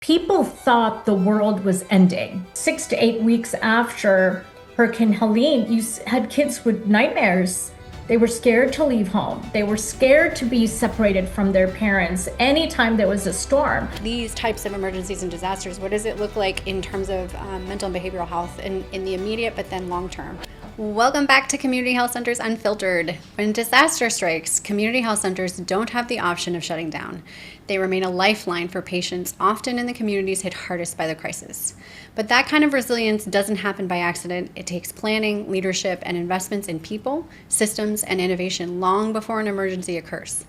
People thought the world was ending. 6 to 8 weeks after Hurricane Helene, had kids with nightmares. They were scared to leave home. They were scared to be separated from their parents anytime there was a storm. These types of emergencies and disasters, what does it look like in terms of mental and behavioral health in the immediate, but then long term? Welcome back to Community Health Centers Unfiltered. When disaster strikes, community health centers don't have the option of shutting down. They remain a lifeline for patients, often in the communities hit hardest by the crisis. But that kind of resilience doesn't happen by accident. It takes planning, leadership, and investments in people, systems, and innovation long before an emergency occurs.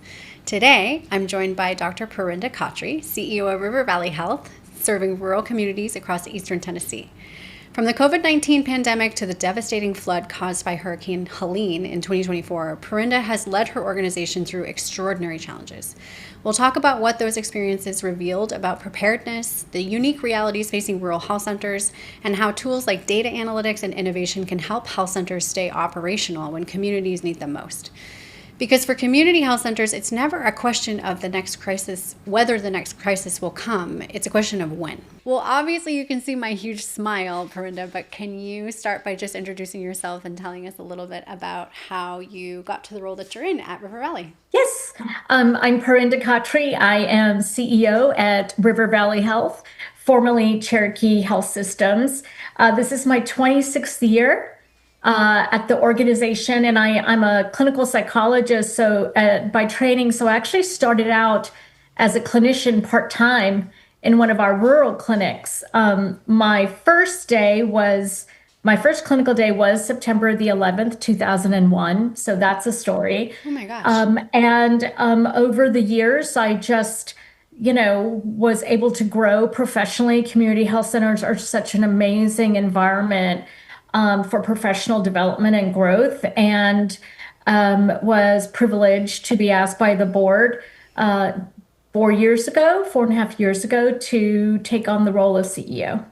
Today, I'm joined by Dr. Parinda Khatri, CEO of River Valley Health, serving rural communities across eastern Tennessee. From the COVID-19 pandemic to the devastating flood caused by Hurricane Helene in 2024, Parinda has led her organization through extraordinary challenges. We'll talk about what those experiences revealed about preparedness, the unique realities facing rural health centers, and how tools like data analytics and innovation can help health centers stay operational when communities need them most. Because for community health centers, it's never a question of the next crisis, whether the next crisis will come. It's a question of when. Well, obviously you can see my huge smile, Parinda, but can you start by just introducing yourself and telling us a little bit about how you got to the role that you're in at River Valley? Yes, I'm Parinda Khatri. I am CEO at River Valley Health, formerly Cherokee Health Systems. This is my 26th year at the organization, and I'm a clinical psychologist by training. So I actually started out as a clinician part-time in one of our rural clinics. My first clinical day was September the 11th, 2001. So that's a story. Oh my gosh. Over the years, I just was able to grow professionally. Community health centers are such an amazing environment for professional development and growth, and was privileged to be asked by the board 4.5 years ago, to take on the role of CEO.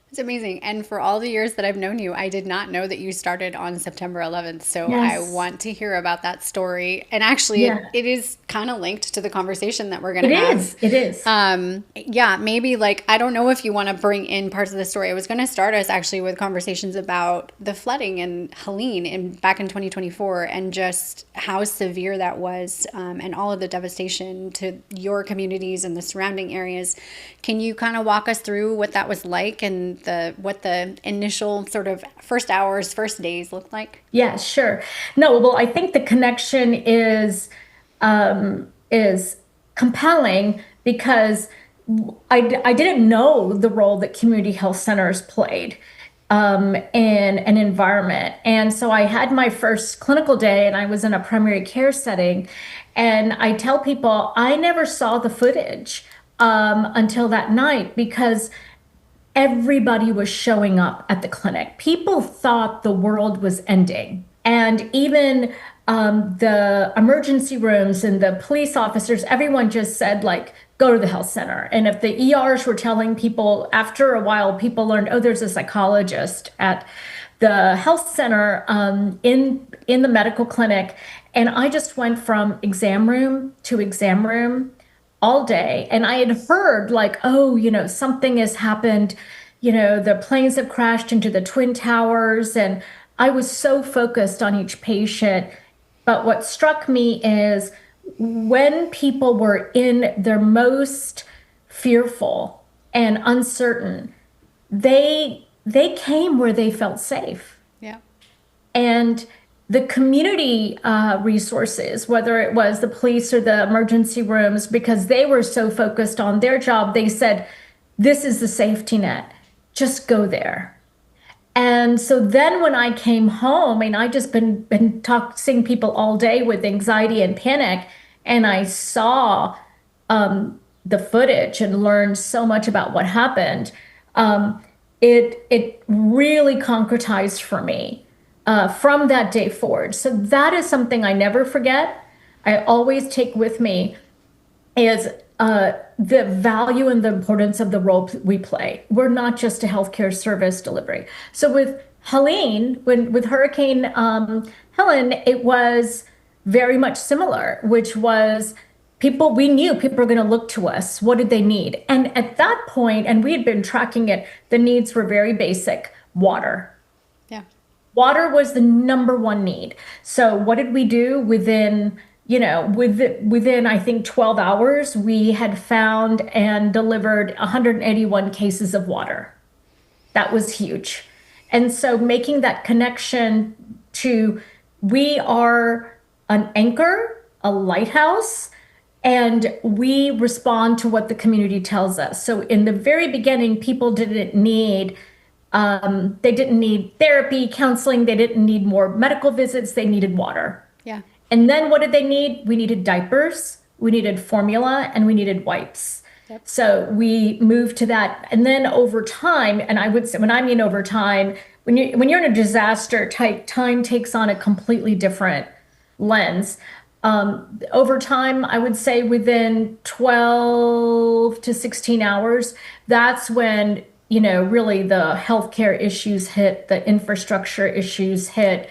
It's amazing. And for all the years that I've known you, I did not know that you started on September 11th. So Yes. I want to hear about that story. And actually, Yeah. it is kind of linked to the conversation that we're going to have. It is. Maybe I don't know if you want to bring in parts of the story. I was going to start us actually with conversations about the flooding in Helene back in 2024 and just how severe that was, and all of the devastation to your communities and the surrounding areas. Can you kind of walk us through what that was like and what the initial sort of first hours, first days looked like? Yeah, sure. No, well, I think the connection is compelling because I didn't know the role that community health centers played in an environment. And so I had my first clinical day and I was in a primary care setting. And I tell people I never saw the footage until that night because everybody was showing up at the clinic. People thought the world was ending. And even the emergency rooms and the police officers, everyone just said, go to the health center. And if the ERs were telling people, after a while, people learned, oh, there's a psychologist at the health center in the medical clinic. And I just went from exam room to exam room all day. And I had heard something has happened, the planes have crashed into the Twin Towers. And I was so focused on each patient. But what struck me is when people were in their most fearful and uncertain, they came where they felt safe. Yeah. And the community resources, whether it was the police or the emergency rooms, because they were so focused on their job, they said, this is the safety net, just go there. And so then when I came home, and I just been seeing people all day with anxiety and panic, and I saw the footage and learned so much about what happened, it really concretized for me from that day forward. So that is something I never forget. I always take with me is the value and the importance of the role we play. We're not just a healthcare service delivery. So with Helene, with Hurricane Helene, it was very much similar, which was we knew people were going to look to us. What did they need? And at that point, and we had been tracking it, the needs were very basic: water. Yeah. Water was the number one need. So what did we do within, within I think 12 hours, we had found and delivered 181 cases of water. That was huge. And so making that connection to, we are an anchor, a lighthouse, and we respond to what the community tells us. So in the very beginning, people didn't need they didn't need therapy, counseling. They didn't need more medical visits. They needed water. Yeah. And then what did they need? We needed diapers, we needed formula, and we needed wipes. Yep. So we moved to that. And then over time, and I would say, when I mean over time, when you're in a disaster, time takes on a completely different lens. Over time, I would say within 12 to 16 hours, that's when, really the healthcare issues hit, the infrastructure issues hit,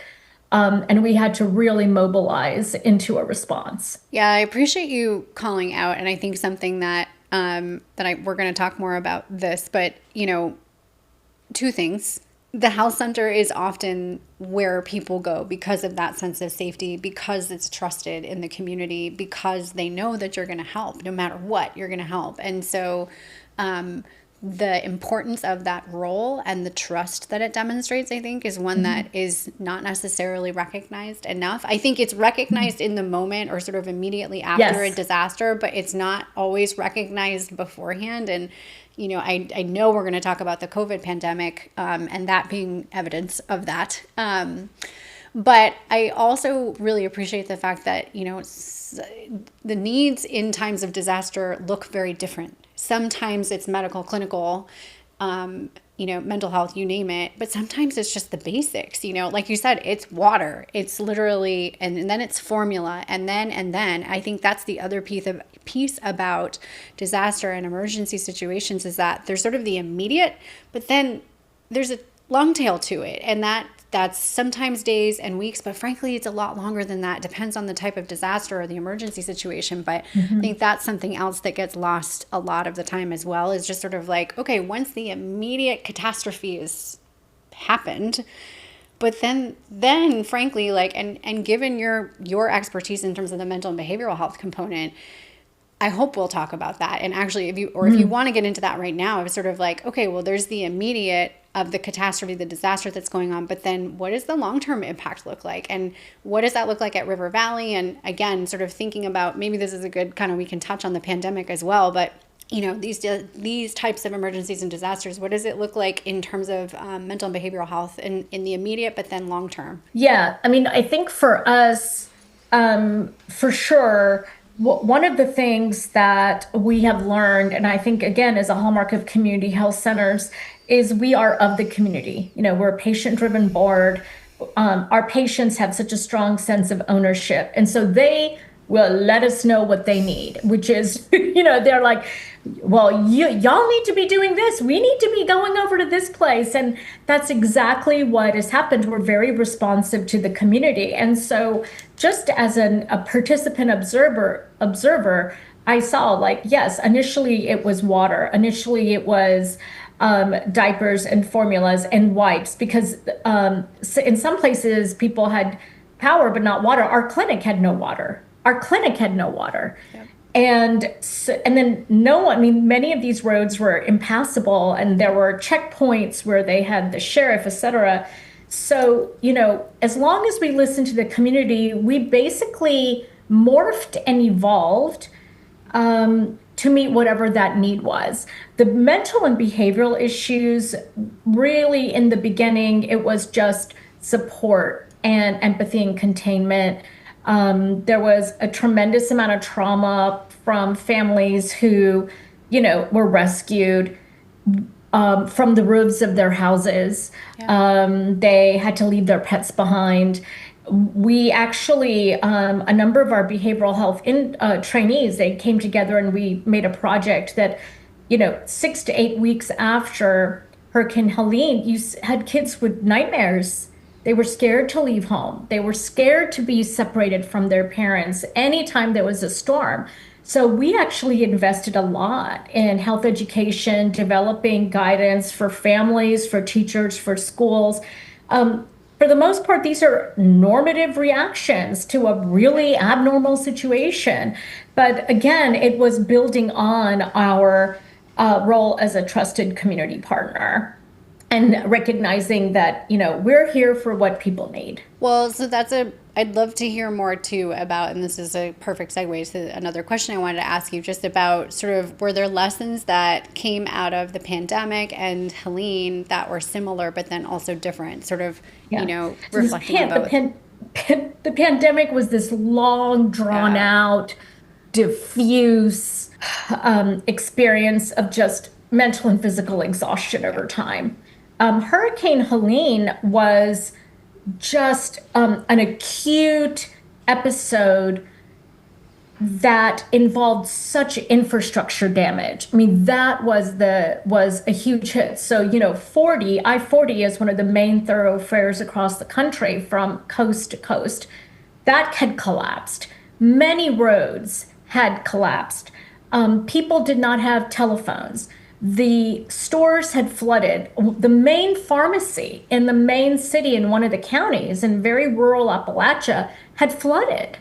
and we had to really mobilize into a response. Yeah, I appreciate you calling out, and I think something that we're going to talk more about this, but two things. The health center is often where people go because of that sense of safety, because it's trusted in the community, because they know that you're going to help no matter what, you're going to help. And so the importance of that role and the trust that it demonstrates, I think, is one that is not necessarily recognized enough. I think it's recognized in the moment or sort of immediately after a disaster, but it's not always recognized beforehand. And I know we're going to talk about the COVID pandemic and that being evidence of that. But I also really appreciate the fact that, the needs in times of disaster look very different. Sometimes it's medical, clinical, mental health, you name it. But sometimes it's just the basics, like you said, it's water. It's literally, and then it's formula. And then I think that's the other piece about disaster and emergency situations is that there's sort of the immediate, but then there's a long tail to it. And that's sometimes days and weeks, but frankly, it's a lot longer than that. It depends on the type of disaster or the emergency situation. But I think that's something else that gets lost a lot of the time as well, is just sort of like, okay, once the immediate catastrophe has happened, but then frankly, like, and given your expertise in terms of the mental and behavioral health component, I hope we'll talk about that. And actually, if you want to get into that right now, it's sort of like, okay, well, there's the immediate of the catastrophe, the disaster that's going on, but then what does the long-term impact look like? And what does that look like at River Valley? And again, sort of thinking about, maybe this is a good kind of, we can touch on the pandemic as well, but these types of emergencies and disasters, what does it look like in terms of mental and behavioral health in the immediate, but then long-term? Yeah, I mean, I think for us, for sure, one of the things that we have learned, and I think, again, is a hallmark of community health centers, is we are of the community. We're a patient-driven board. Our patients have such a strong sense of ownership. And so they will let us know what they need, which is, they're like, well, y'all need to be doing this. We need to be going over to this place. And that's exactly what has happened. We're very responsive to the community. And so just as a participant observer, I saw, like, yes, initially it was water. Initially it was diapers and formulas and wipes, because in some places people had power but not water. Our clinic had no water. Yep. And then many of these roads were impassable, and there were checkpoints where they had the sheriff, etc. So, as long as we listened to the community, we basically morphed and evolved to meet whatever that need was. The mental and behavioral issues, really in the beginning, it was just support and empathy and containment. There was a tremendous amount of trauma from families who, were rescued from the roofs of their houses. Yeah. They had to leave their pets behind. We actually, a number of our behavioral health trainees, they came together and we made a project that, 6 to 8 weeks after Hurricane Helene, you had kids with nightmares. They were scared to leave home. They were scared to be separated from their parents anytime there was a storm. So we actually invested a lot in health education, developing guidance for families, for teachers, for schools. For the most part, these are normative reactions to a really abnormal situation. But again, it was building on our role as a trusted community partner and recognizing that, we're here for what people need. Well, so I'd love to hear more too about, and this is a perfect segue to another question I wanted to ask you, just about sort of, were there lessons that came out of the pandemic and Helene that were similar, but then also different, sort of, Yeah. So reflecting on both? the pandemic was this long, drawn Yeah. out, diffuse experience of just mental and physical exhaustion over time. Hurricane Helene was just an acute episode that involved such infrastructure damage. I mean, that was a huge hit. So, 40 is one of the main thoroughfares across the country from coast to coast. That had collapsed. Many roads had collapsed. People did not have telephones. The stores had flooded. The main pharmacy in the main city in one of the counties in very rural Appalachia had flooded.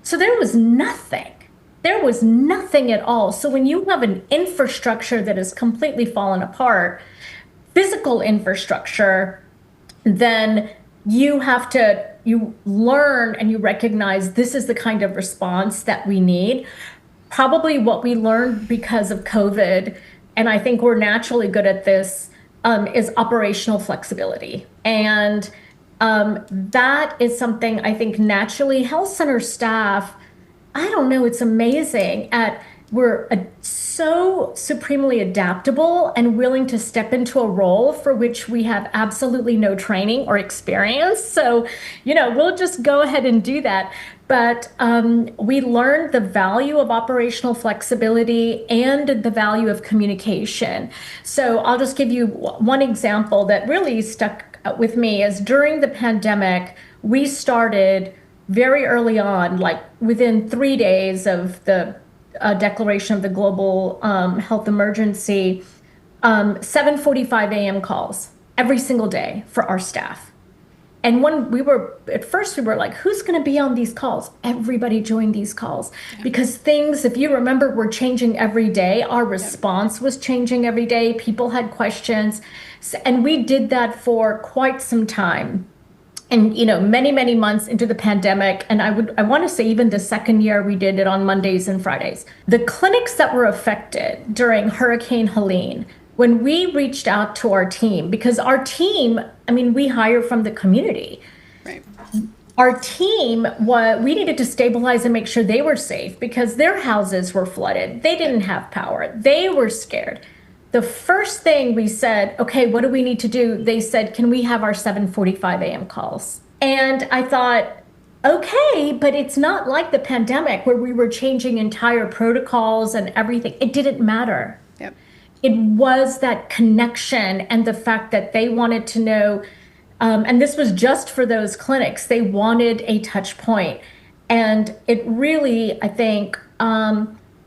So there was nothing. There was nothing at all. So when you have an infrastructure that is completely fallen apart, physical infrastructure, then you learn and you recognize this is the kind of response that we need. Probably what we learned because of COVID, and I think we're naturally good at this, is operational flexibility. And that is something I think naturally health center staff, I don't know, it's amazing at we're so supremely adaptable and willing to step into a role for which we have absolutely no training or experience. So, we'll just go ahead and do that. But we learned the value of operational flexibility and the value of communication. So I'll just give you one example that really stuck with me is during the pandemic, we started very early on, like within 3 days of the declaration of the global health emergency, 7:45 a.m. calls every single day for our staff. And when at first we were like, who's going to be on these calls? Everybody joined these calls because things, if you remember, were changing every day. Our response was changing every day. People had questions. And we did that for quite some time. And, many, many months into the pandemic. And I want to say even the second year we did it on Mondays and Fridays. The clinics that were affected during Hurricane Helene, when we reached out to our team, because our team, we hire from the community. Right. Our team, we needed to stabilize and make sure they were safe because their houses were flooded. They didn't have power. They were scared. The first thing we said, okay, what do we need to do? They said, can we have our 7:45 a.m. calls? And I thought, okay, but it's not like the pandemic where we were changing entire protocols and everything. It didn't matter. Yep. It was that connection and the fact that they wanted to know, and this was just for those clinics, they wanted a touch point. And it really, I think,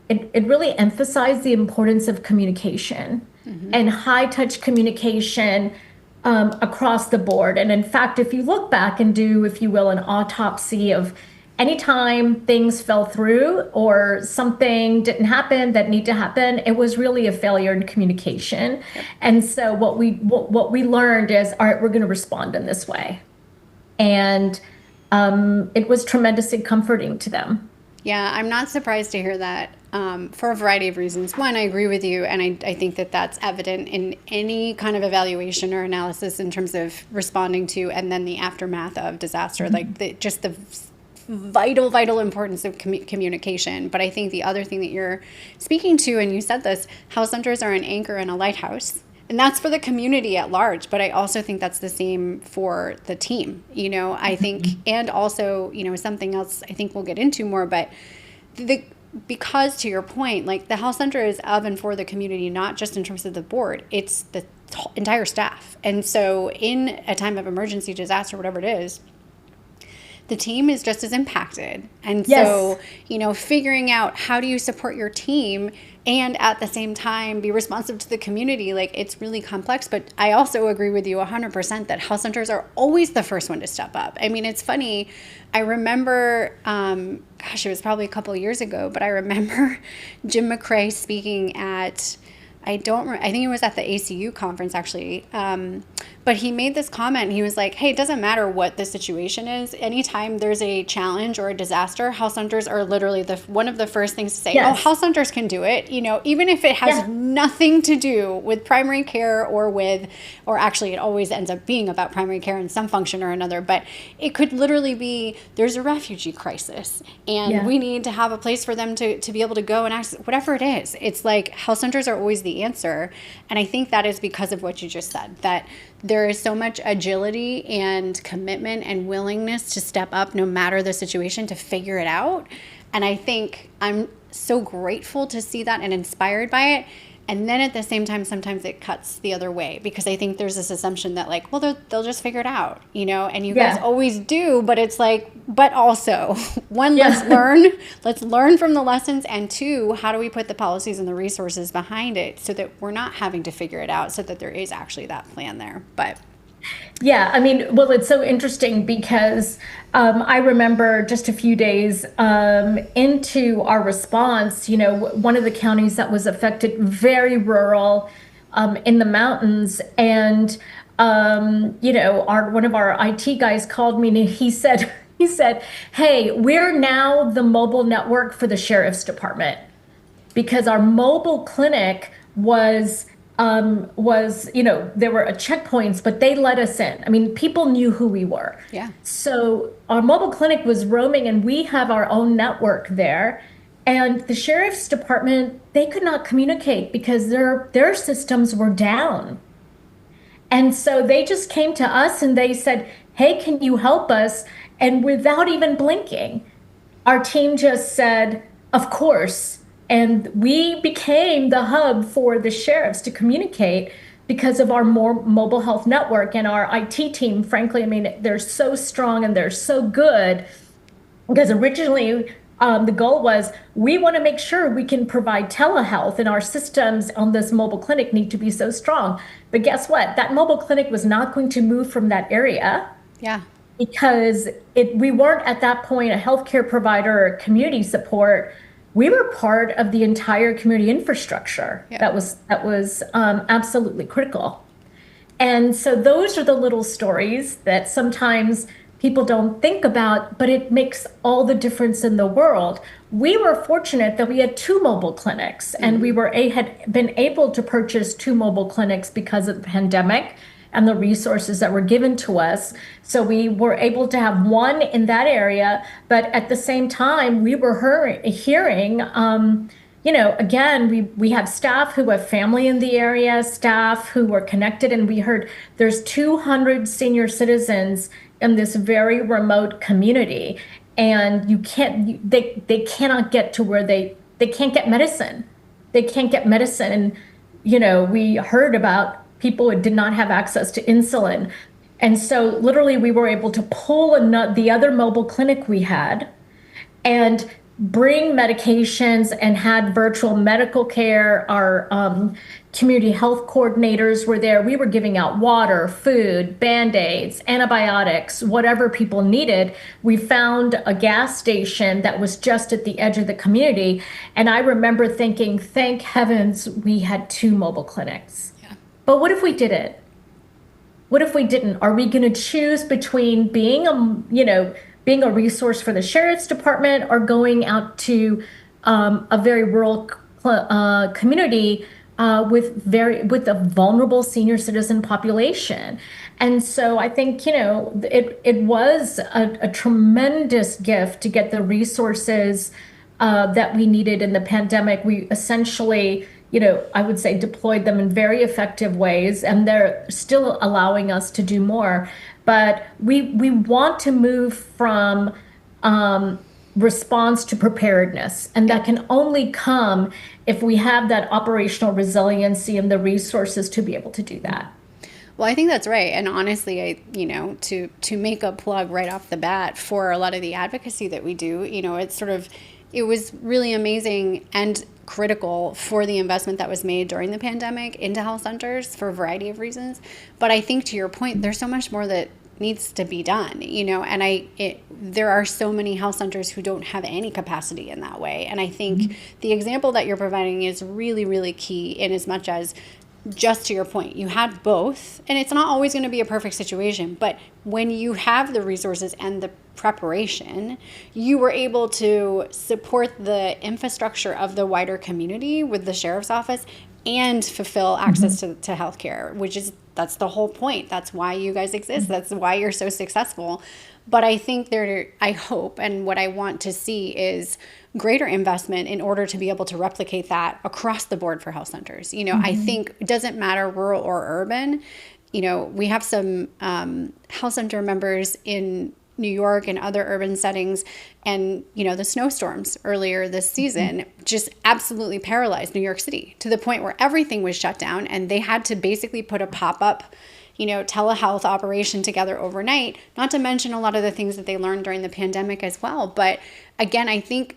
it really emphasized the importance of communication and high touch communication across the board. And in fact, if you look back and do, if you will, an autopsy of anytime things fell through or something didn't happen that need to happen, it was really a failure in communication. And so what we learned is, all right, we're going to respond in this way. And it was tremendously comforting to them. Yeah, I'm not surprised to hear that for a variety of reasons. One, I agree with you, and I think that that's evident in any kind of evaluation or analysis in terms of responding to and then the aftermath of disaster, like just the vital importance of communication. But I think the other thing that you're speaking to, and you said this, health centers are an anchor and a lighthouse. And that's for the community at large, but I also think that's the same for the team, I think, and also, something else I think we'll get into more, but because to your point, like the health center is of and for the community, not just in terms of the board, it's the entire staff. And so in a time of emergency, disaster, whatever it is, the team is just as impacted. And Yes. so, figuring out how do you support your team and at the same time be responsive to the community, like it's really complex. But I also agree with you 100% that health centers are always the first one to step up. I mean, it's funny. I remember, it was probably a couple of years ago, but I remember Jim McCrae speaking at, I think it was at the ACU conference actually. But he made this comment. He was like, hey, it doesn't matter what the situation is. Anytime there's a challenge or a disaster, health centers are literally one of the first things to say, oh, Yes. health centers can do it. Even if it has Yeah. nothing to do with primary care or actually it always ends up being about primary care in some function or another. But it could literally be, there's a refugee crisis and Yeah. we need to have a place for them to be able to go and access, whatever it is. It's like health centers are always the answer. And I think that is because of what you just said, that there is so much agility and commitment and willingness to step up no matter the situation to figure it out. And I think I'm so grateful to see that and inspired by it. And then at the same time, sometimes it cuts the other way because I think there's this assumption that like, well, they'll just figure it out, and you guys Yeah. always do, but it's like, but also one, Yeah. let's learn from the lessons. And two, how do we put the policies and the resources behind it so that we're not having to figure it out so that there is actually that plan there. But Yeah, I mean, well, it's so interesting because I remember just a few days into our response, one of the counties that was affected, very rural, in the mountains, and one of our IT guys called me and he said, "Hey, we're now the mobile network for the sheriff's department because our mobile clinic was there were checkpoints, but they let us in. I mean, people knew who we were. yeah, So our mobile clinic was roaming, and we have our own network there. And the sheriff's department, they could not communicate because their systems were down. And so they just came to us and they said, "Hey, can you help us?" And without even blinking, our team just said, "Of course." And we became the hub for the sheriffs to communicate because of our more mobile health network and our IT team. Frankly, I mean, they're so strong and they're so good because originally the goal was we want to make sure we can provide telehealth and our systems on this mobile clinic need to be so strong. But guess what? That mobile clinic was not going to move from that area yeah, because we weren't at that point a healthcare provider or community support. We were part of the entire community infrastructure yeah. that was absolutely critical. And so those are the little stories that sometimes people don't think about, but it makes all the difference in the world. We were fortunate that we had two mobile clinics, and we had been able to purchase two mobile clinics because of the pandemic and the resources that were given to us. So we were able to have one in that area, but at the same time, we were hearing, again, we have staff who have family in the area, staff who were connected, and we heard there's 200 senior citizens in this very remote community, and they cannot get to where they can't get medicine. They can't get medicine, and we heard about people who did not have access to insulin. And so literally we were able to pull the other mobile clinic we had and bring medications and had virtual medical care. Our community health coordinators were there. We were giving out water, food, Band-Aids, antibiotics, whatever people needed. We found a gas station that was just at the edge of the community. And I remember thinking, thank heavens we had two mobile clinics. But what if we didn't? What if we didn't? Are we going to choose between being a resource for the sheriff's department or going out to a very rural community with a vulnerable senior citizen population? And so I think it was a tremendous gift to get the resources that we needed in the pandemic. We essentially I would say deployed them in very effective ways, and they're still allowing us to do more. But we want to move from response to preparedness, and that can only come if we have that operational resiliency and the resources to be able to do that. Well, I think that's right. And honestly, to make a plug right off the bat for a lot of the advocacy that we do, it was really amazing and critical for the investment that was made during the pandemic into health centers for a variety of reasons. But I think to your point, there's so much more that needs to be done, and there are so many health centers who don't have any capacity in that way. And I think the example that you're providing is really, really key, in as much as, just to your point, you had both, and it's not always going to be a perfect situation, but when you have the resources and the preparation, you were able to support the infrastructure of the wider community with the sheriff's office and fulfill access to healthcare, that's the whole point. That's why you guys exist. That's why you're so successful. But I think I hope, and what I want to see is greater investment in order to be able to replicate that across the board for health centers. I think it doesn't matter rural or urban. We have some health center members in New York and other urban settings, and the snowstorms earlier this season just absolutely paralyzed New York City to the point where everything was shut down, and they had to basically put a pop-up telehealth operation together overnight, not to mention a lot of the things that they learned during the pandemic as well. But again, I think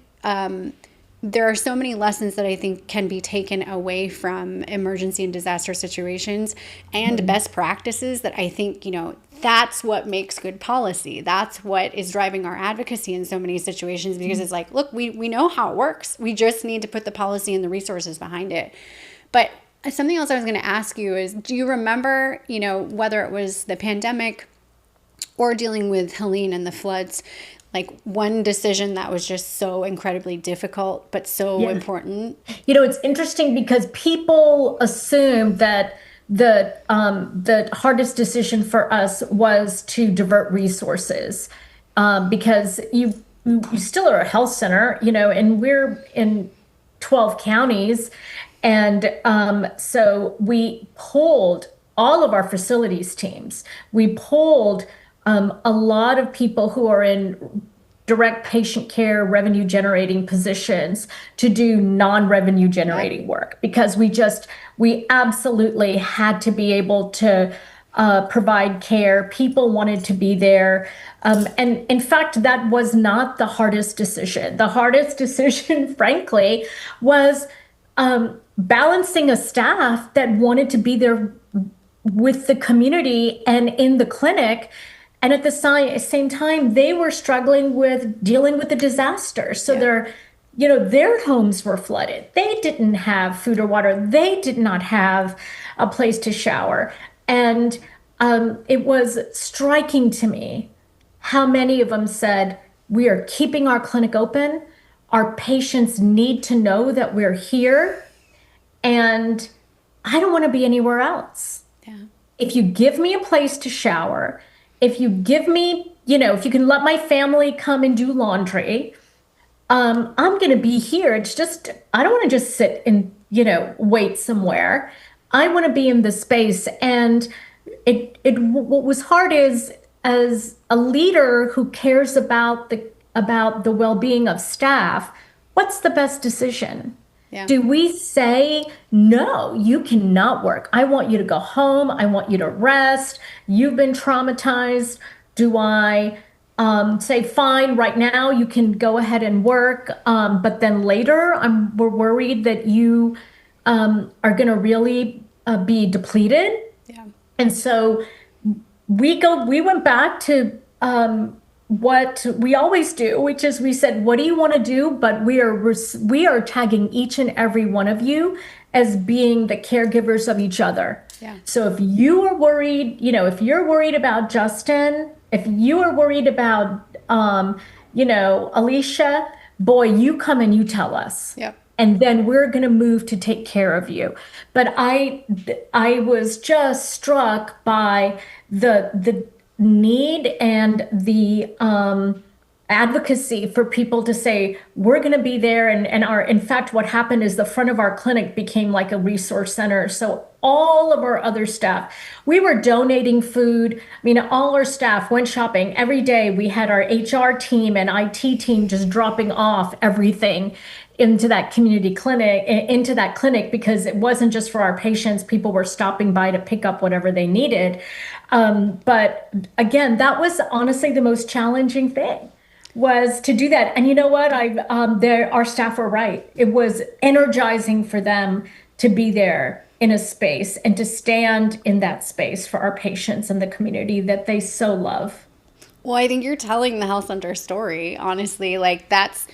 there are so many lessons that I think can be taken away from emergency and disaster situations, and best practices that I think, that's what makes good policy. That's what is driving our advocacy in so many situations, because it's like, look, we know how it works. We just need to put the policy and the resources behind it. But something else I was going to ask you is, do you remember, whether it was the pandemic or dealing with Helene and the floods, like one decision that was just so incredibly difficult, but so important? It's interesting because people assume that the hardest decision for us was to divert resources, because you still are a health center, and we're in 12 counties. And so we pulled all of our facilities teams. We pulled a lot of people who are in direct patient care, revenue generating positions to do non-revenue generating work, because we absolutely had to be able to provide care. People wanted to be there. And in fact, that was not the hardest decision. The hardest decision, frankly, was balancing a staff that wanted to be there with the community and in the clinic. And at the same time, they were struggling with dealing with the disaster. So their homes were flooded. They didn't have food or water. They did not have a place to shower. And it was striking to me how many of them said, we are keeping our clinic open. Our patients need to know that we're here. And I don't want to be anywhere else. Yeah. If you give me a place to shower, if you give me, if you can let my family come and do laundry, I'm going to be here. It's just, I don't want to just sit and, wait somewhere. I want to be in the space. And what was hard is, as a leader who cares about the well-being of staff, what's the best decision? Yeah. Do we say, no, you cannot work? I want you to go home. I want you to rest. You've been traumatized. Do I say, fine, right now you can go ahead and work, but then later we're worried that you are going to really be depleted? Yeah. And so we went back to what we always do, which is we said, what do you want to do? But we are tagging each and every one of you as being the caregivers of each other. Yeah. So if you are worried, if you're worried about Justin, if you are worried about, Alicia, boy, you come and you tell us. Yep. And then we're going to move to take care of you. But I was just struck by the need and the advocacy for people to say, we're going to be there. And in fact, what happened is the front of our clinic became like a resource center. So all of our other staff, we were donating food. I mean, all our staff went shopping every day. We had our HR team and IT team just dropping off everything into that clinic, because it wasn't just for our patients. People were stopping by to pick up whatever they needed. But again, that was honestly the most challenging thing, was to do that. And you know what? Our staff were right. It was energizing for them to be there in a space and to stand in that space for our patients and the community that they so love. Well, I think you're telling the health center story, honestly. Like that's,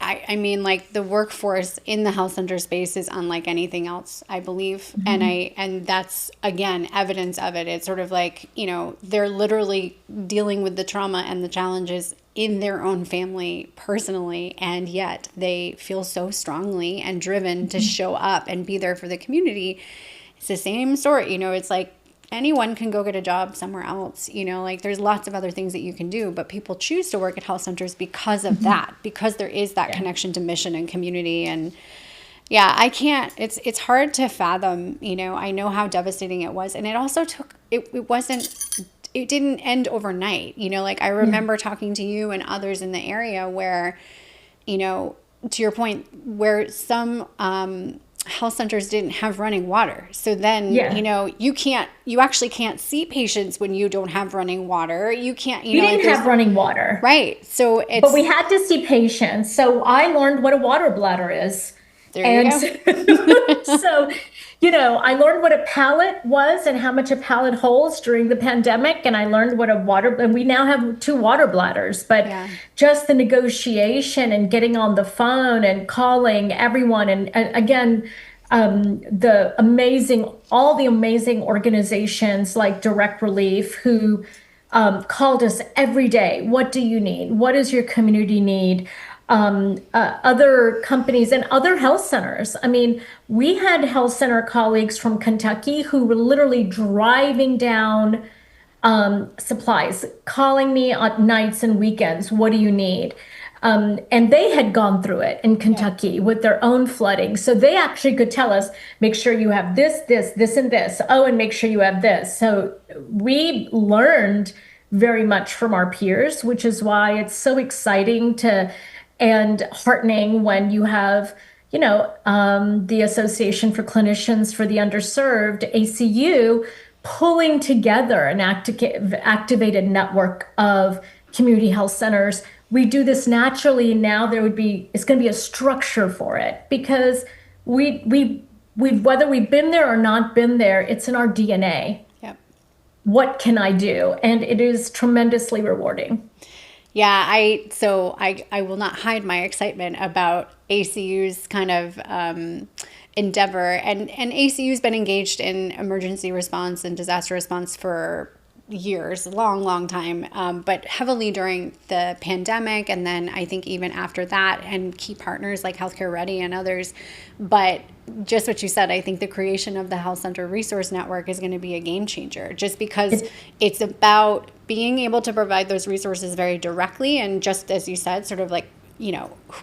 I mean, like the workforce in the health center space is unlike anything else, I believe. And that's again, evidence of it. It's sort of like, they're literally dealing with the trauma and the challenges in their own family personally. And yet they feel so strongly and driven to show up and be there for the community. It's the same story. It's like, anyone can go get a job somewhere else, like there's lots of other things that you can do, but people choose to work at health centers because of that, because there is that connection to mission and community. And yeah, it's hard to fathom, I know how devastating it was. And it also it didn't end overnight, like I remember talking to you and others in the area where, to your point, where some, health centers didn't have running water. So then, you actually can't see patients when you don't have running water. You can't, we didn't have running water. Right. So but we had to see patients. So I learned what a water bladder is. There you go. So, I learned what a pallet was and how much a pallet holds during the pandemic. And I learned what and we now have 2 water bladders, but just the negotiation and getting on the phone and calling everyone. And again, all the amazing organizations like Direct Relief who called us every day. What do you need? What does your community need? Other companies and other health centers. I mean, we had health center colleagues from Kentucky who were literally driving down supplies, calling me on nights and weekends. What do you need? And they had gone through it in Kentucky with their own flooding. So they actually could tell us, make sure you have this, and this. Oh, and make sure you have this. So we learned very much from our peers, which is why it's so exciting and heartening when you have, the Association for Clinicians for the Underserved, ACU, pulling together an activated network of community health centers. We do this naturally. Now it's going to be a structure for it because we whether we've been there or not been there, it's in our DNA. Yep. What can I do? And it is tremendously rewarding. Yeah, I will not hide my excitement about ACU's kind of endeavor. And ACU's been engaged in emergency response and disaster response for years, long time, but heavily during the pandemic. And then I think even after that, and key partners like Healthcare Ready and others. But just what you said, I think the creation of the Health Center Resource Network is going to be a game changer, just because it's about being able to provide those resources very directly. And just as you said, sort of like,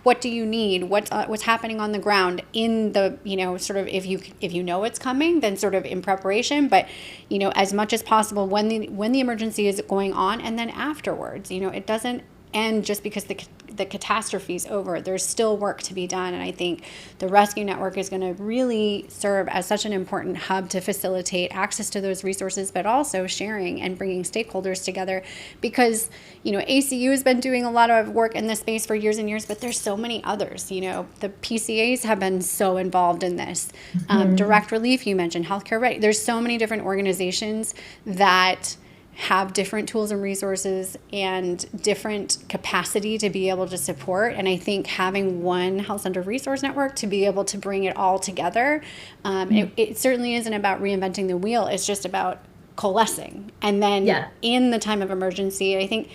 what do you need? What's happening on the ground in the, sort of, if you know it's coming, then sort of in preparation, but, as much as possible when the emergency is going on, and then afterwards, it doesn't end just because the catastrophe is over. There's still work to be done. And I think the rescue network is going to really serve as such an important hub to facilitate access to those resources, but also sharing and bringing stakeholders together, because, ACU has been doing a lot of work in this space for years and years, but there's so many others. The PCAs have been so involved in this. Direct Relief, you mentioned, Healthcare Ready. There's so many different organizations that have different tools and resources and different capacity to be able to support. And I think having one health center resource network to be able to bring it all together, it certainly isn't about reinventing the wheel. It's just about coalescing. And then in the time of emergency, I think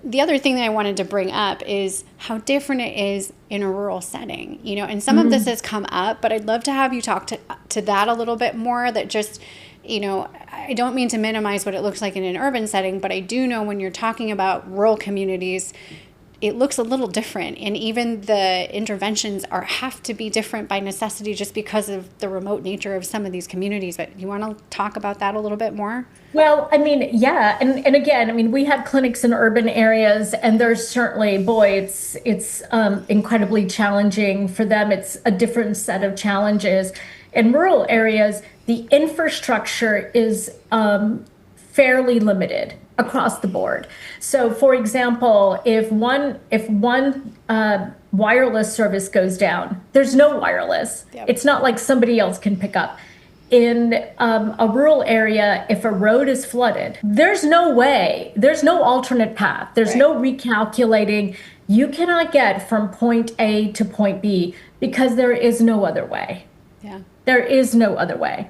the other thing that I wanted to bring up is how different it is in a rural setting, and some of this has come up, but I'd love to have you talk to that a little bit more. That just, I don't mean to minimize what it looks like in an urban setting, but I do know when you're talking about rural communities, it looks a little different, and even the interventions have to be different by necessity just because of the remote nature of some of these communities. But you want to talk about that a little bit more? Well, I mean, yeah, and again, I mean, we have clinics in urban areas, and there's certainly, boy, it's incredibly challenging for them. It's a different set of challenges. In rural areas, the infrastructure is fairly limited across the board. So, for example, if one wireless service goes down, there's no wireless. Yep. It's not like somebody else can pick up. In a rural area, if a road is flooded, there's no way, there's no alternate path, there's Right. no recalculating. You cannot get from point A to point B because there is no other way. Yeah. There is no other way.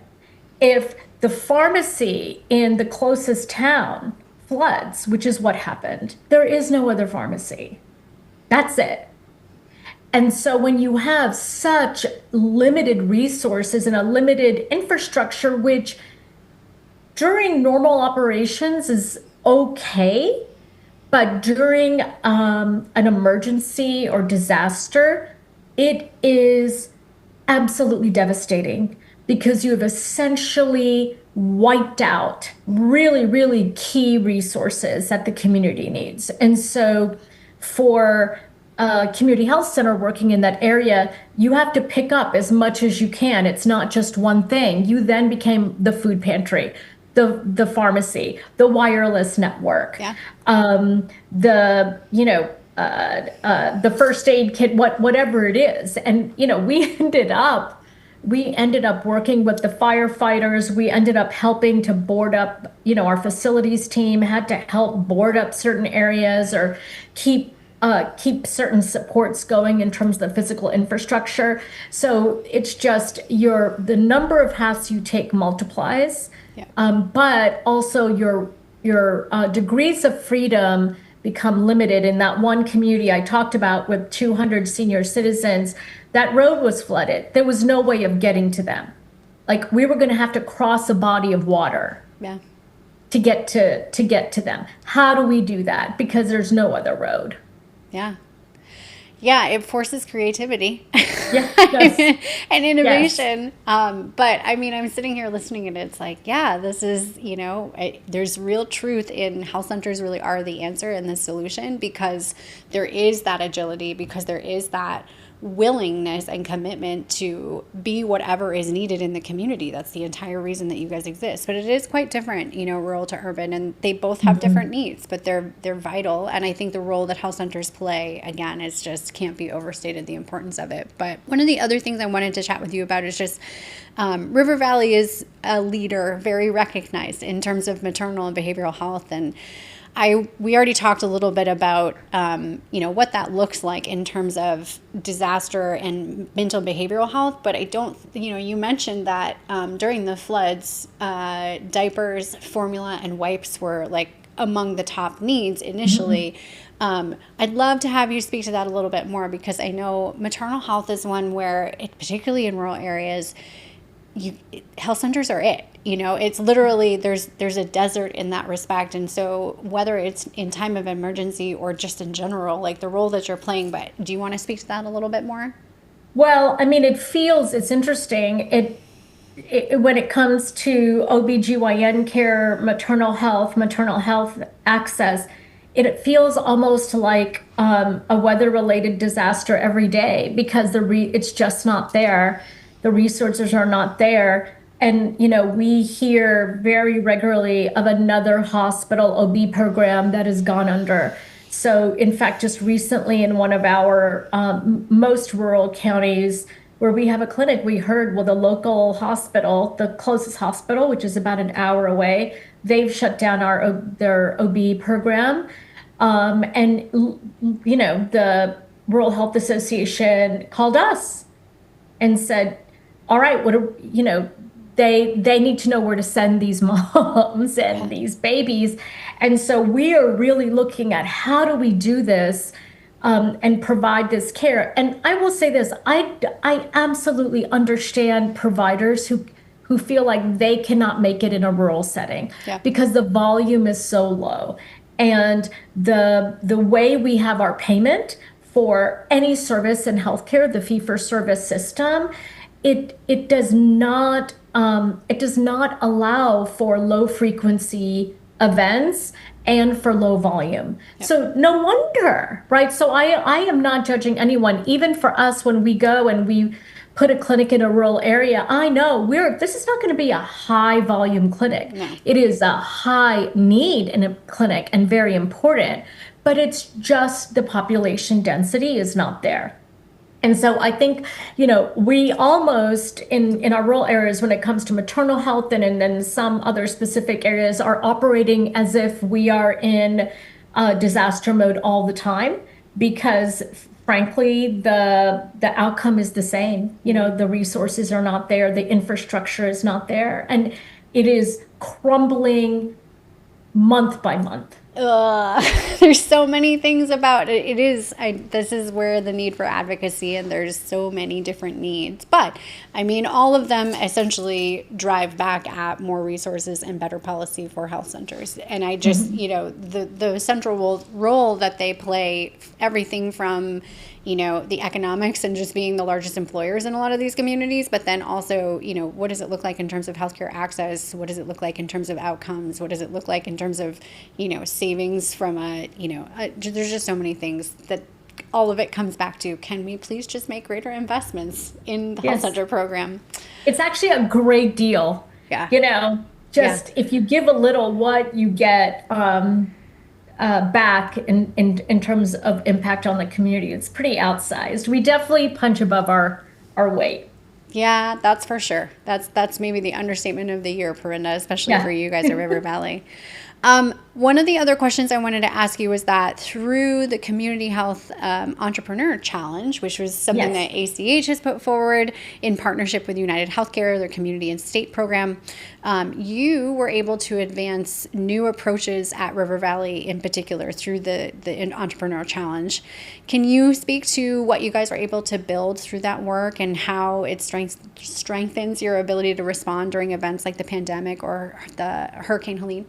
If the pharmacy in the closest town floods, which is what happened, there is no other pharmacy. That's it. And so when you have such limited resources and a limited infrastructure, which during normal operations is okay, but during an emergency or disaster, it is absolutely devastating because you have essentially wiped out really, really key resources that the community needs. And so for a community health center working in that area, you have to pick up as much as you can. It's not just one thing. You then became the food pantry, the pharmacy, the wireless network, Yeah. the the first aid kit, whatever it is. And we ended up working with the firefighters. We ended up helping to board up, our facilities team had to help board up certain areas or keep certain supports going in terms of the physical infrastructure. So it's just the number of hats you take multiplies, Yeah. but also your degrees of freedom become limited. In that one community I talked about with 200 senior citizens, that road was flooded. There was no way of getting to them. Like we were going to have to cross a body of water Yeah. to get to them. How do we do that? Because there's no other road. Yeah. Yeah, it forces creativity. Yeah, it does. And innovation. But I mean, I'm sitting here listening and it's like, yeah, this is, there's real truth in health centers really are the answer and the solution because there is that agility, because there is that willingness and commitment to be whatever is needed in the community. That's the entire reason that you guys exist. But it is quite different, rural to urban, and they both have different needs, but they're vital. And I think the role that health centers play, again, is just can't be overstated, the importance of it. But one of the other things I wanted to chat with you about is just River Valley is a leader, very recognized in terms of maternal and behavioral health. And we already talked a little bit about, what that looks like in terms of disaster and mental and behavioral health. But I don't, you mentioned that during the floods, diapers, formula, and wipes were like among the top needs initially. I'd love to have you speak to that a little bit more because I know maternal health is one where, particularly in rural areas, health centers are it. It's literally there's a desert in that respect. And so whether it's in time of emergency or just in general, like the role that you're playing, but do you want to speak to that a little bit more? Well, I mean, it's interesting. When it comes to OBGYN care, maternal health access, it feels almost like a weather-related disaster every day because it's just not there. The resources are not there. And, we hear very regularly of another hospital OB program that has gone under. So, in fact, just recently in one of our most rural counties where we have a clinic, we heard, well, the local hospital, the closest hospital, which is about an hour away, they've shut down their OB program. And, the Rural Health Association called us and said, all right, they need to know where to send these moms and these babies. And so we are really looking at how do we do this and provide this care. And I will say this, I absolutely understand providers who feel like they cannot make it in a rural setting because the volume is so low. And the way we have our payment for any service in healthcare, the fee-for-service system, it does not allow for low frequency events and for low volume. Yep. So no wonder, right? So I am not judging anyone. Even for us, when we go and we put a clinic in a rural area, I know this is not going to be a high volume clinic. No. It is a high need in a clinic and very important, but it's just the population density is not there. And so I think, we almost in our rural areas, when it comes to maternal health and in some other specific areas, are operating as if we are in disaster mode all the time, because frankly, the outcome is the same. The resources are not there, the infrastructure is not there, and it is crumbling month by month. There's so many things about it. This is where the need for advocacy, and there's so many different needs. But I mean, all of them essentially drive back at more resources and better policy for health centers. And I just, the central role that they play, everything from, the economics and just being the largest employers in a lot of these communities, but then also, what does it look like in terms of healthcare access? What does it look like in terms of outcomes? What does it look like in terms of, savings from there's just so many things that all of it comes back to, can we please just make greater investments in the health center program? It's actually a great deal. Yeah. If you give a little, what you get back in terms of impact on the community, it's pretty outsized. We definitely punch above our weight. Yeah, that's for sure. That's maybe the understatement of the year, Parinda, especially for you guys at River Valley. One of the other questions I wanted to ask you was that through the Community Health Entrepreneur Challenge, which was something that ACH has put forward in partnership with UnitedHealthcare, their community and state program, you were able to advance new approaches at River Valley in particular through the Entrepreneur Challenge. Can you speak to what you guys were able to build through that work and how it strengthens your ability to respond during events like the pandemic or the Hurricane Helene?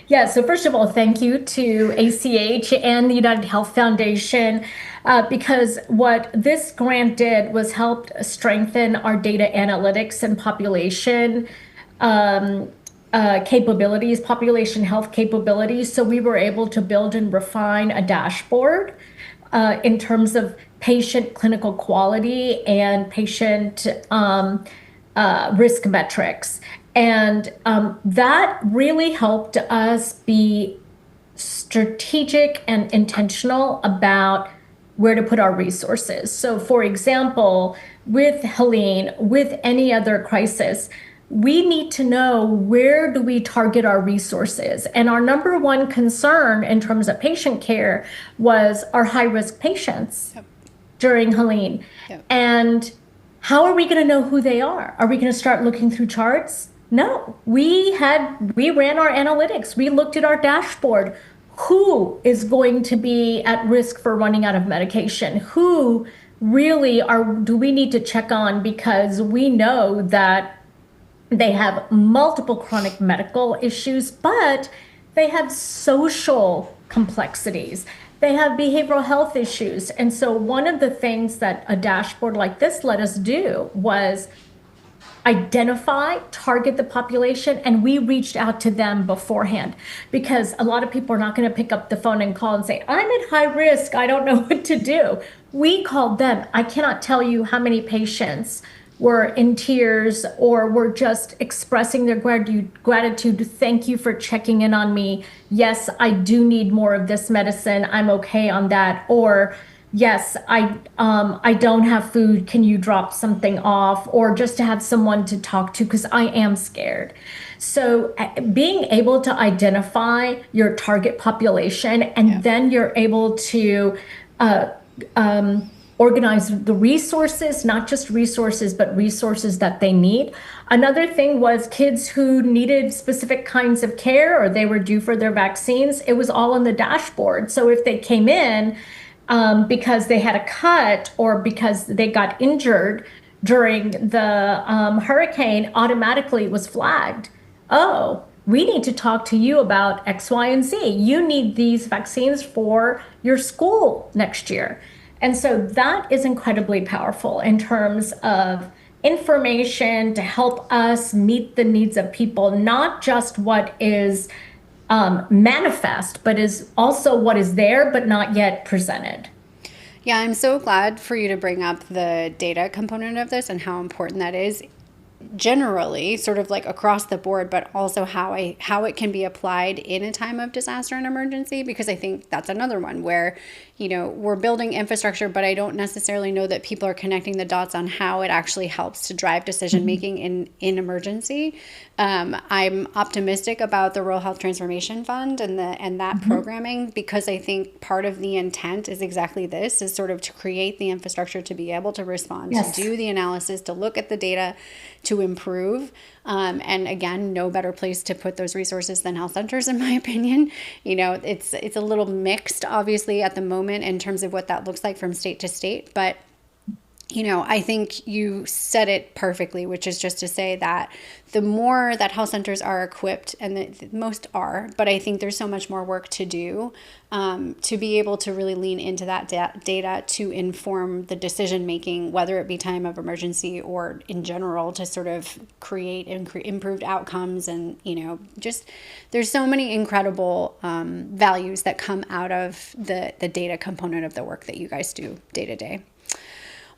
Yeah, so first of all, thank you to ACH and the United Health Foundation, because what this grant did was help strengthen our data analytics and population capabilities, population health capabilities. So we were able to build and refine a dashboard in terms of patient clinical quality and patient risk metrics. And that really helped us be strategic and intentional about where to put our resources. So, for example, with Helene, with any other crisis, we need to know, where do we target our resources? And our number one concern in terms of patient care was our high-risk patients during Helene. And how are we going to know who they are? Are we going to start looking through charts? No, we ran our analytics. We looked at our dashboard. Who is going to be at risk for running out of medication? Who really do we need to check on, because we know that they have multiple chronic medical issues, but they have social complexities. They have behavioral health issues. And so one of the things that a dashboard like this let us do was identify, target the population, and we reached out to them beforehand, because a lot of people are not going to pick up the phone and call and say, I'm at high risk, I don't know what to do. We called them. I cannot tell you how many patients were in tears or were just expressing their gratitude. Thank you for checking in on me. Yes, I do need more of this medicine. I'm okay on that. Or yes, I don't have food. Can you drop something off? Or just to have someone to talk to, because I am scared. So being able to identify your target population, and then you're able to organize the resources, not just resources, but resources that they need. Another thing was kids who needed specific kinds of care or they were due for their vaccines. It was all on the dashboard. So if they came in because they had a cut or because they got injured during the hurricane, automatically it was flagged. Oh, we need to talk to you about X, Y, and Z. You need these vaccines for your school next year. And so that is incredibly powerful in terms of information to help us meet the needs of people, not just what is manifest, but is also what is there, but not yet presented. Yeah, I'm so glad for you to bring up the data component of this and how important that is generally, sort of like across the board, but also how it can be applied in a time of disaster and emergency, because I think that's another one where, we're building infrastructure, but I don't necessarily know that people are connecting the dots on how it actually helps to drive decision making in emergency. I'm optimistic about the Rural Health Transformation Fund and that programming, because I think part of the intent is exactly this, is sort of to create the infrastructure to be able to respond, Yes. to do the analysis, to look at the data, to improve. And again, no better place to put those resources than health centers, in my opinion. It's a little mixed, obviously, at the moment in terms of what that looks like from state to state, but I think you said it perfectly, which is just to say that the more that health centers are equipped, and most are, but I think there's so much more work to do to be able to really lean into that data to inform the decision making, whether it be time of emergency or in general, to sort of create improved outcomes. And, just there's so many incredible values that come out of the data component of the work that you guys do day to day.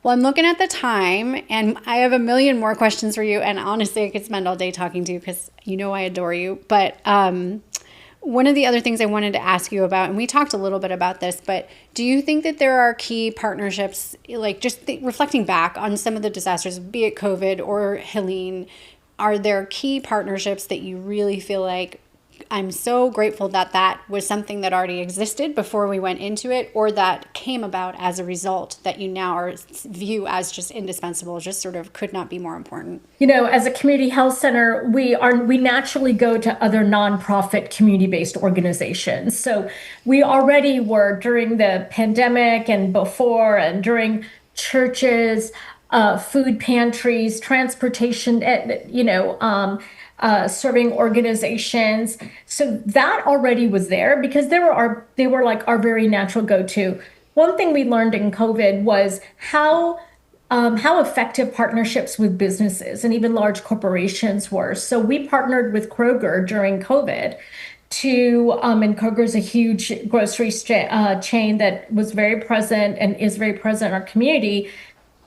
Well, I'm looking at the time, and I have a million more questions for you. And honestly, I could spend all day talking to you because I adore you. But one of the other things I wanted to ask you about, and we talked a little bit about this, but do you think that there are key partnerships, like just reflecting back on some of the disasters, be it COVID or Helene, are there key partnerships that you really feel like, I'm so grateful that that was something that already existed before we went into it, or that came about as a result that you now view as just indispensable, just sort of could not be more important? As a community health center, we naturally go to other nonprofit community-based organizations. So we already were during the pandemic and before and during churches, food pantries, transportation, serving organizations. So that already was there because they were like our very natural go-to. One thing we learned in COVID was how effective partnerships with businesses and even large corporations were. So we partnered with Kroger during COVID and Kroger's a huge grocery chain that was very present and is very present in our community.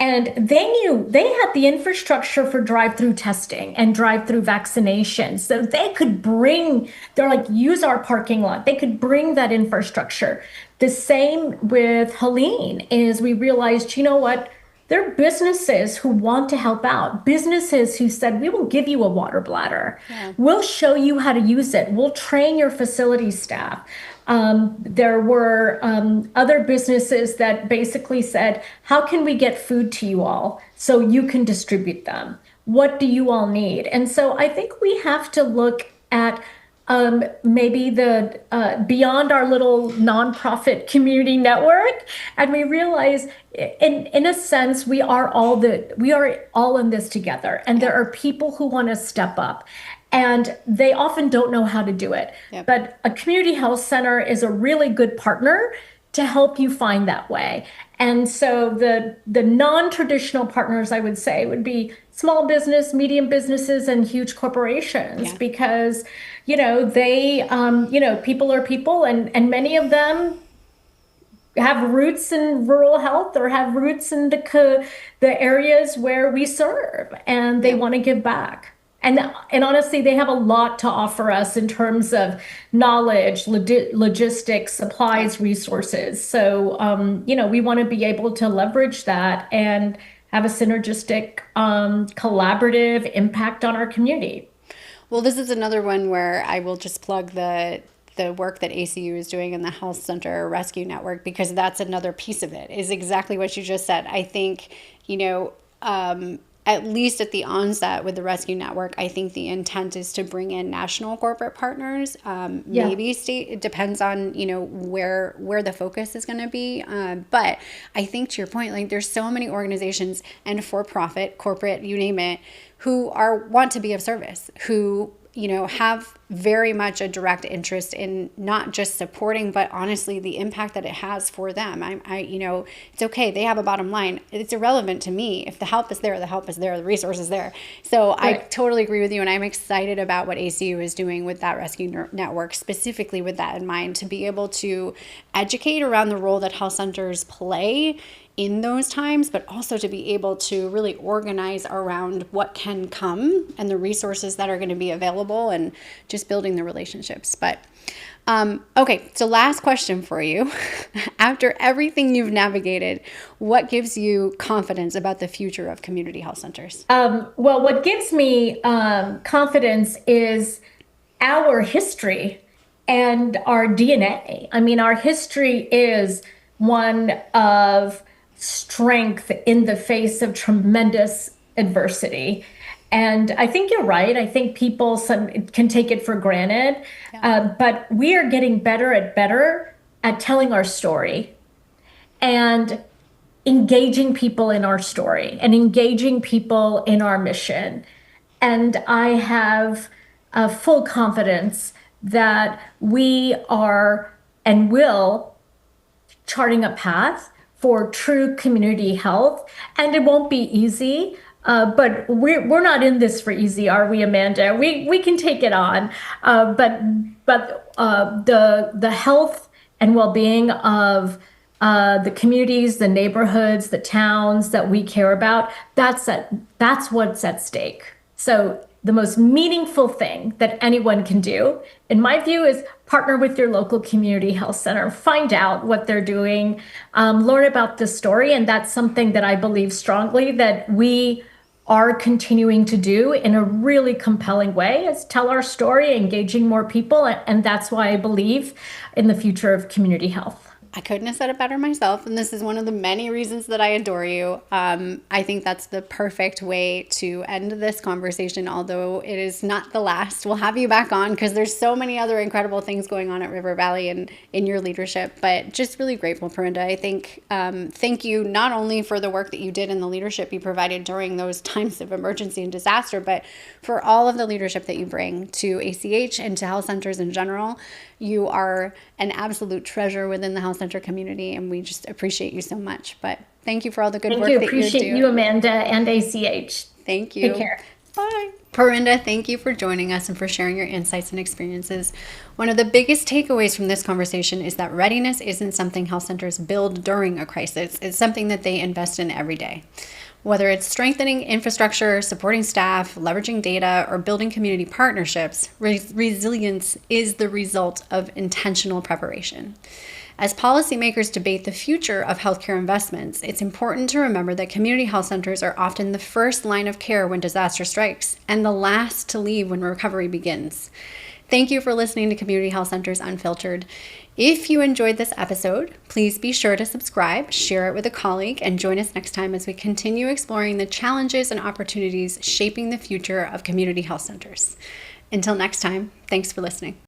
And they knew they had the infrastructure for drive-through testing and drive-through vaccination. So they're like, use our parking lot. They could bring that infrastructure. The same with Helene is we realized, you know what? There are businesses who want to help out, businesses who said, we will give you a water bladder. Yeah. We'll show you how to use it. We'll train your facility staff. There were other businesses that basically said, how can we get food to you all so you can distribute them? What do you all need? And so I think we have to look at maybe the beyond our little nonprofit community network, and we realize, in a sense, we are all in this together, and there are people who want to step up, and they often don't know how to do it. Yep. But a community health center is a really good partner to help you find that way. And so the non-traditional partners, I would say, would be small business, medium businesses, and huge corporations, because they people are people, and many of them have roots in rural health or have roots in the areas where we serve, and they want to give back. And honestly, they have a lot to offer us in terms of knowledge, logistics, supplies, resources. So, we want to be able to leverage that and have a synergistic, collaborative impact on our community. Well, this is another one where I will just plug the work that ACU is doing in the Health Center Rescue Network, because that's another piece of it, is exactly what you just said. I think, at least at the onset with the Rescue Network, I think the intent is to bring in national corporate partners, maybe state. It depends on, where the focus is going to be. But I think, to your point, like, there's so many organizations and for-profit, corporate, you name it, who want to be of service, who have very much a direct interest in not just supporting, but honestly, the impact that it has for them. It's okay. They have a bottom line. It's irrelevant to me. If the help is there, the resource is there. So right. I totally agree with you. And I'm excited about what ACU is doing with that rescue network, specifically with that in mind, to be able to educate around the role that health centers play in those times, but also to be able to really organize around what can come and the resources that are going to be available and just building the relationships. But okay, so last question for you. After everything you've navigated, what gives you confidence about the future of community health centers? Well, what gives me confidence is our history and our DNA. I mean, our history is one of strength in the face of tremendous adversity. And I think you're right. I think people can take it for granted, but we are getting better at telling our story and engaging people in our story and engaging people in our mission. And I have full confidence that we are and will charting a path for true community health. And it won't be easy, but we're not in this for easy, are we, Amanda? We can take it on, but the health and well-being of the communities, the neighborhoods, the towns that we care about, that's what's at stake. So the most meaningful thing that anyone can do, in my view, is partner with your local community health center, find out what they're doing, learn about the story. And that's something that I believe strongly that we are continuing to do in a really compelling way, is tell our story, engaging more people. And that's why I believe in the future of community health. I couldn't have said it better myself, and this is one of the many reasons that I adore you. I think that's the perfect way to end this conversation, although it is not the last. We'll have you back on because there's so many other incredible things going on at River Valley and in your leadership, but just really grateful, Parinda. I think thank you not only for the work that you did and the leadership you provided during those times of emergency and disaster, but for all of the leadership that you bring to ACH and to health centers in general. You are an absolute treasure within the health center community, and we just appreciate you so much. But thank you for all the good work that you're doing. Appreciate you, Amanda, and ACH. Thank you. Take care. Bye. Parinda, thank you for joining us and for sharing your insights and experiences. One of the biggest takeaways from this conversation is that readiness isn't something health centers build during a crisis. It's something that they invest in every day. Whether it's strengthening infrastructure, supporting staff, leveraging data, or building community partnerships, resilience is the result of intentional preparation. As policymakers debate the future of healthcare investments, it's important to remember that community health centers are often the first line of care when disaster strikes and the last to leave when recovery begins. Thank you for listening to Community Health Centers Unfiltered. If you enjoyed this episode, please be sure to subscribe, share it with a colleague, and join us next time as we continue exploring the challenges and opportunities shaping the future of community health centers. Until next time, thanks for listening.